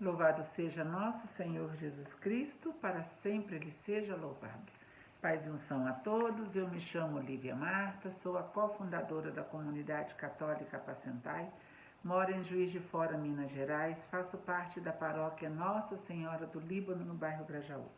Louvado seja nosso Senhor Jesus Cristo, para sempre Ele seja louvado. Paz e unção a todos, eu me chamo Lívia Marta, sou a cofundadora da Comunidade Católica Apacentai, moro em Juiz de Fora, Minas Gerais, faço parte da paróquia Nossa Senhora do Líbano, no bairro Grajaú.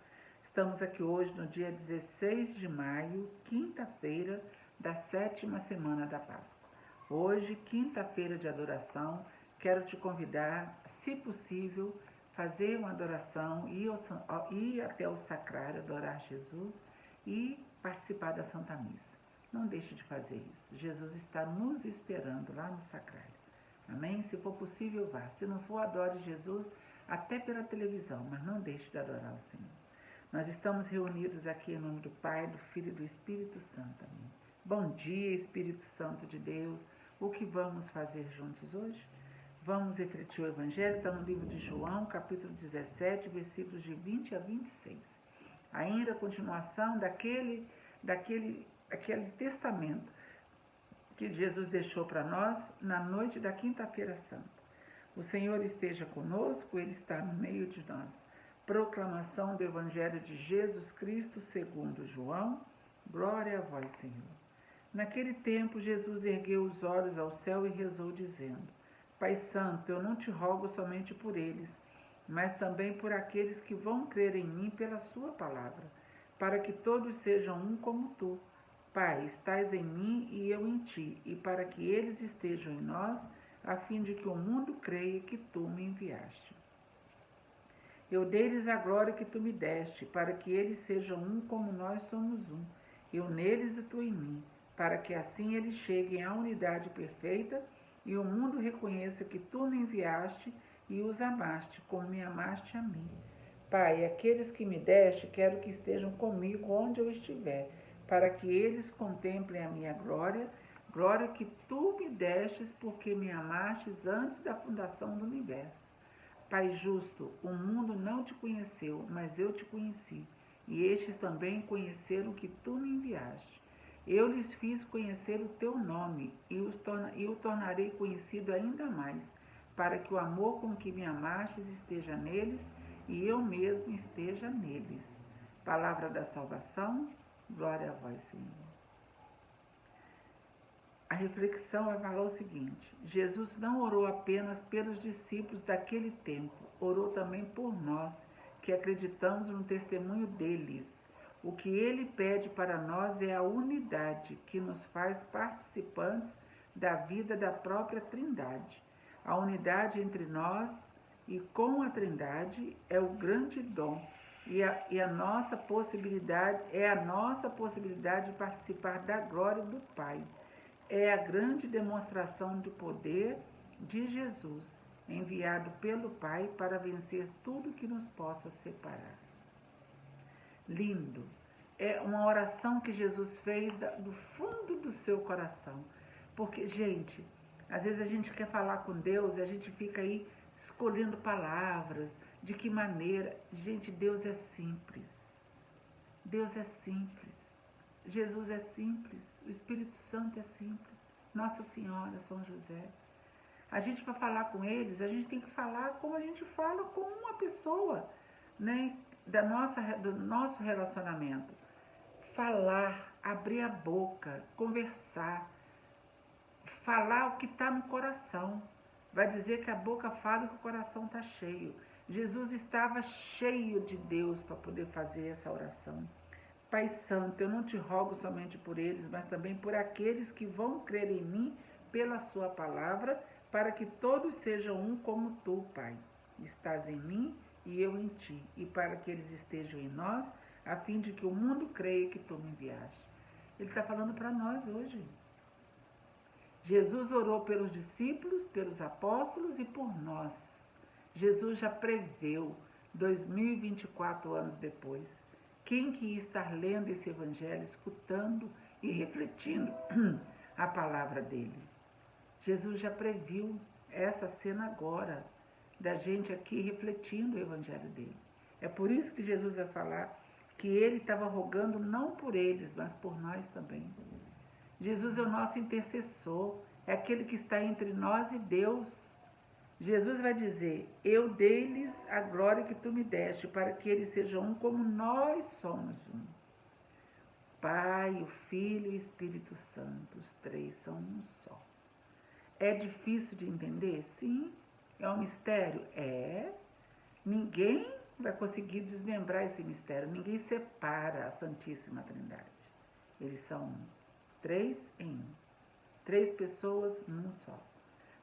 Estamos aqui hoje no dia 16 de maio, quinta-feira da 7ª semana da Páscoa. Hoje, quinta-feira de adoração, quero te convidar, se possível, fazer uma adoração, ir até o sacrário, adorar Jesus e participar da Santa Missa. Não deixe de fazer isso. Jesus está nos esperando lá no sacrário. Amém? Se for possível, vá. Se não for, adore Jesus até pela televisão, mas não deixe de adorar o Senhor. Nós estamos reunidos aqui em nome do Pai, do Filho e do Espírito Santo. Amém? Bom dia, Espírito Santo de Deus. O que vamos fazer juntos hoje? Vamos refletir o Evangelho, está no livro de João, capítulo 17, versículos de 20 a 26. Ainda a continuação daquele testamento que Jesus deixou para nós na noite da quinta-feira santa. O Senhor esteja conosco, Ele está no meio de nós. Proclamação do Evangelho de Jesus Cristo segundo João. Glória a vós, Senhor. Naquele tempo, Jesus ergueu os olhos ao céu e rezou, dizendo: Pai Santo, eu não te rogo somente por eles, mas também por aqueles que vão crer em mim pela sua palavra, para que todos sejam um como tu. Pai, estás em mim e eu em ti, e para que eles estejam em nós, a fim de que o mundo creia que tu me enviaste. Eu dei-lhes a glória que tu me deste, para que eles sejam um como nós somos um, eu neles e tu em mim, para que assim eles cheguem à unidade perfeita e o mundo reconheça que tu me enviaste e os amaste, como me amaste a mim. Pai, aqueles que me deste, quero que estejam comigo onde eu estiver, para que eles contemplem a minha glória, glória que tu me destes, porque me amastes antes da fundação do universo. Pai justo, o mundo não te conheceu, mas eu te conheci, e estes também conheceram que tu me enviaste. Eu lhes fiz conhecer o teu nome e o tornarei conhecido ainda mais, para que o amor com que me amastes esteja neles e eu mesmo esteja neles. Palavra da salvação, glória a vós, Senhor. A reflexão vai falar o seguinte: Jesus não orou apenas pelos discípulos daquele tempo, orou também por nós, que acreditamos no testemunho deles. O que ele pede para nós é a unidade, que nos faz participantes da vida da própria Trindade. A unidade entre nós e com a Trindade é o grande dom e a nossa possibilidade de participar da glória do Pai. É a grande demonstração de poder de Jesus, enviado pelo Pai para vencer tudo que nos possa separar. Lindo. É uma oração que Jesus fez do fundo do seu coração. Porque, gente, às vezes a gente quer falar com Deus e a gente fica aí escolhendo palavras, de que maneira. Gente, Deus é simples. Deus é simples. Jesus é simples. O Espírito Santo é simples. Nossa Senhora, São José. A gente, para falar com eles, a gente tem que falar como a gente fala com uma pessoa, né? Do nosso relacionamento. Falar, abrir a boca, conversar, falar o que está no coração. Vai dizer que a boca fala e que o coração está cheio. Jesus estava cheio de Deus para poder fazer essa oração. Pai Santo, eu não te rogo somente por eles, mas também por aqueles que vão crer em mim pela sua palavra, para que todos sejam um como tu, Pai. Estás em mim e eu em ti, e para que eles estejam em nós, a fim de que o mundo creia que tu me enviaste. Ele está falando para nós hoje. Jesus orou pelos discípulos, pelos apóstolos e por nós. Jesus já preveu, 2024 anos depois, quem que ia estar lendo esse evangelho, escutando e refletindo a palavra dele. Jesus já previu essa cena agora, da gente aqui refletindo o evangelho dele. É por isso que Jesus vai falar que ele estava rogando não por eles, mas por nós também. Jesus é o nosso intercessor, é aquele que está entre nós e Deus. Jesus vai dizer, eu dei-lhes a glória que tu me deste, para que eles sejam um como nós somos um. Pai, o Filho e o Espírito Santo, os três são um só. É difícil de entender? Sim. É um mistério? É. Ninguém vai conseguir desmembrar esse mistério, ninguém separa a Santíssima Trindade. Eles são um. Três em um. Três pessoas num só.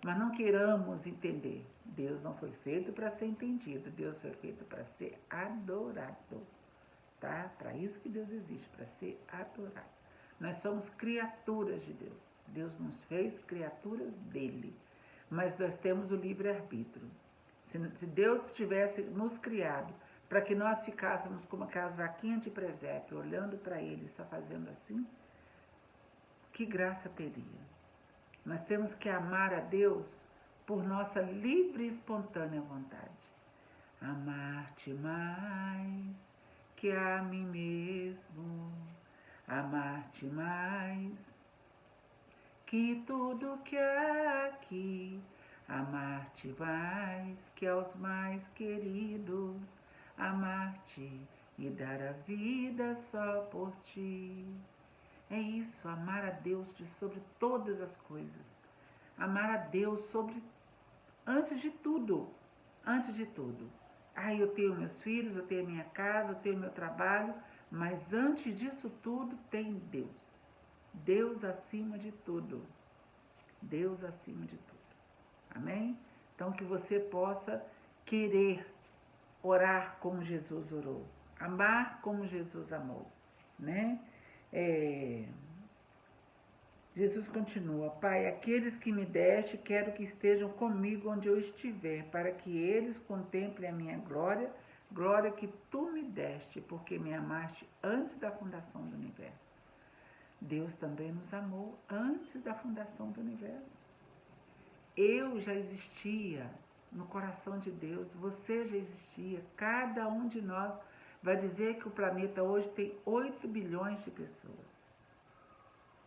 Mas não queiramos entender. Deus não foi feito para ser entendido, Deus foi feito para ser adorado. Tá? Para isso que Deus existe, para ser adorado. Nós somos criaturas de Deus. Deus nos fez criaturas dele. Mas nós temos o livre-arbítrio. Se Deus tivesse nos criado para que nós ficássemos como aquelas vaquinhas de presépio, olhando para ele, só fazendo assim, que graça teria? Nós temos que amar a Deus por nossa livre e espontânea vontade. Amar-te mais que a mim mesmo, amar-te mais que tudo que há aqui, amar-te mais que aos mais queridos, amar-te e dar a vida só por ti. É isso, amar a Deus sobre todas as coisas. Amar a Deus antes de tudo. Antes de tudo. Eu tenho meus filhos, eu tenho a minha casa, eu tenho meu trabalho, mas antes disso tudo tem Deus. Deus acima de tudo. Deus acima de tudo. Amém? Então que você possa querer orar como Jesus orou. Amar como Jesus amou, né? Jesus continua, Pai, aqueles que me deste, quero que estejam comigo onde eu estiver, para que eles contemplem a minha glória, glória que tu me deste, porque me amaste antes da fundação do universo. Deus também nos amou antes da fundação do universo. Eu já existia no coração de Deus, você já existia, cada um de nós vai dizer que o planeta hoje tem 8 bilhões de pessoas.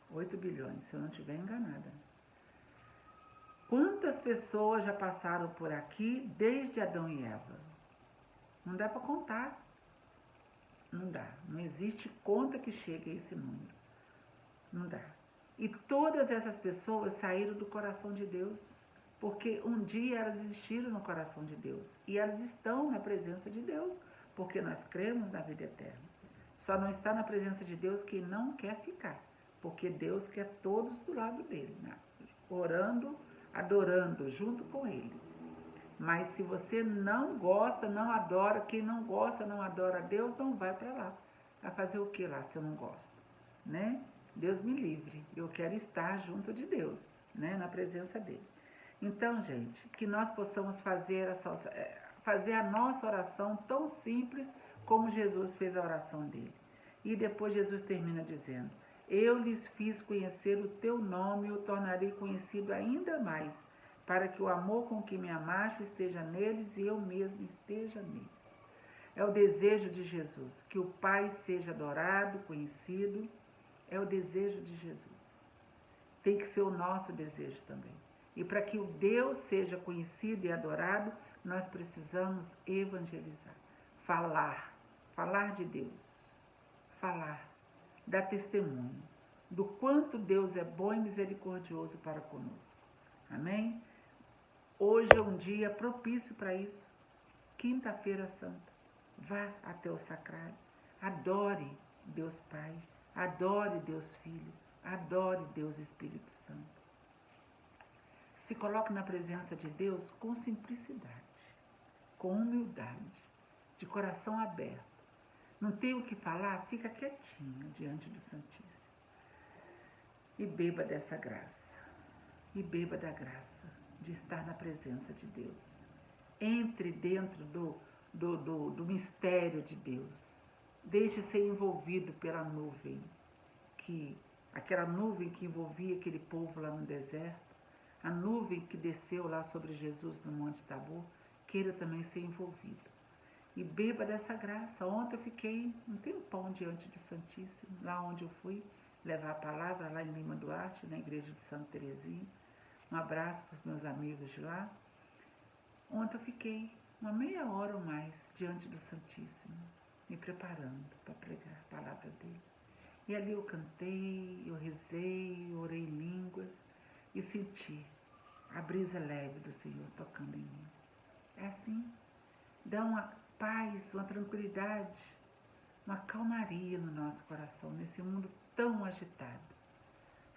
8 bilhões, se eu não estiver enganada. Quantas pessoas já passaram por aqui desde Adão e Eva? Não dá para contar. Não dá. Não existe conta que chegue a esse número. Não dá. E todas essas pessoas saíram do coração de Deus, porque um dia elas existiram no coração de Deus. E elas estão na presença de Deus, porque nós cremos na vida eterna. Só não está na presença de Deus quem não quer ficar. Porque Deus quer todos do lado dele, né? Orando, adorando, junto com ele. Mas se você não gosta, não adora, quem não gosta, não adora a Deus, não vai para lá. Vai fazer o que lá se eu não gosto? Né? Deus me livre, eu quero estar junto de Deus, né? Na presença dele. Então, gente, que nós possamos fazer a nossa oração tão simples como Jesus fez a oração dele. E depois Jesus termina dizendo, eu lhes fiz conhecer o teu nome e o tornarei conhecido ainda mais, para que o amor com que me amaste esteja neles e eu mesmo esteja neles. É o desejo de Jesus, que o Pai seja adorado, conhecido, é o desejo de Jesus. Tem que ser o nosso desejo também. E para que o Deus seja conhecido e adorado, nós precisamos evangelizar, falar de Deus, dar testemunho do quanto Deus é bom e misericordioso para conosco. Amém? Hoje é um dia propício para isso. Quinta-feira Santa. Vá até o sacrário. Adore Deus Pai. Adore Deus Filho. Adore Deus Espírito Santo. Se coloque na presença de Deus com simplicidade, com humildade, de coração aberto. Não tem o que falar? Fica quietinho diante do Santíssimo. E beba dessa graça. E beba da graça de estar na presença de Deus. Entre dentro do mistério de Deus. Deixe ser envolvido pela nuvem, aquela nuvem que envolvia aquele povo lá no deserto, a nuvem que desceu lá sobre Jesus no Monte Tabor, queira também ser envolvido. E beba dessa graça. Ontem eu fiquei um tempão diante do Santíssimo, lá onde eu fui levar a palavra, lá em Lima Duarte, na igreja de Santa Terezinha. Um abraço para os meus amigos de lá. Ontem eu fiquei uma meia hora ou mais diante do Santíssimo, me preparando para pregar a palavra dele. E ali eu cantei, eu rezei, eu orei em línguas e senti a brisa leve do Senhor tocando em mim. É assim, dá uma paz, uma tranquilidade, uma calmaria no nosso coração, nesse mundo tão agitado.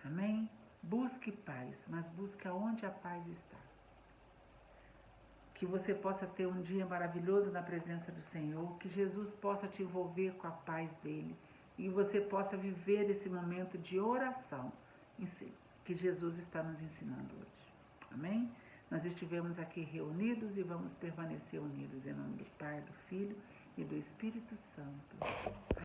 Amém? Busque paz, mas busque aonde a paz está. Que você possa ter um dia maravilhoso na presença do Senhor, que Jesus possa te envolver com a paz dele e você possa viver esse momento de oração que Jesus está nos ensinando hoje. Amém? Nós estivemos aqui reunidos e vamos permanecer unidos em nome do Pai, do Filho e do Espírito Santo.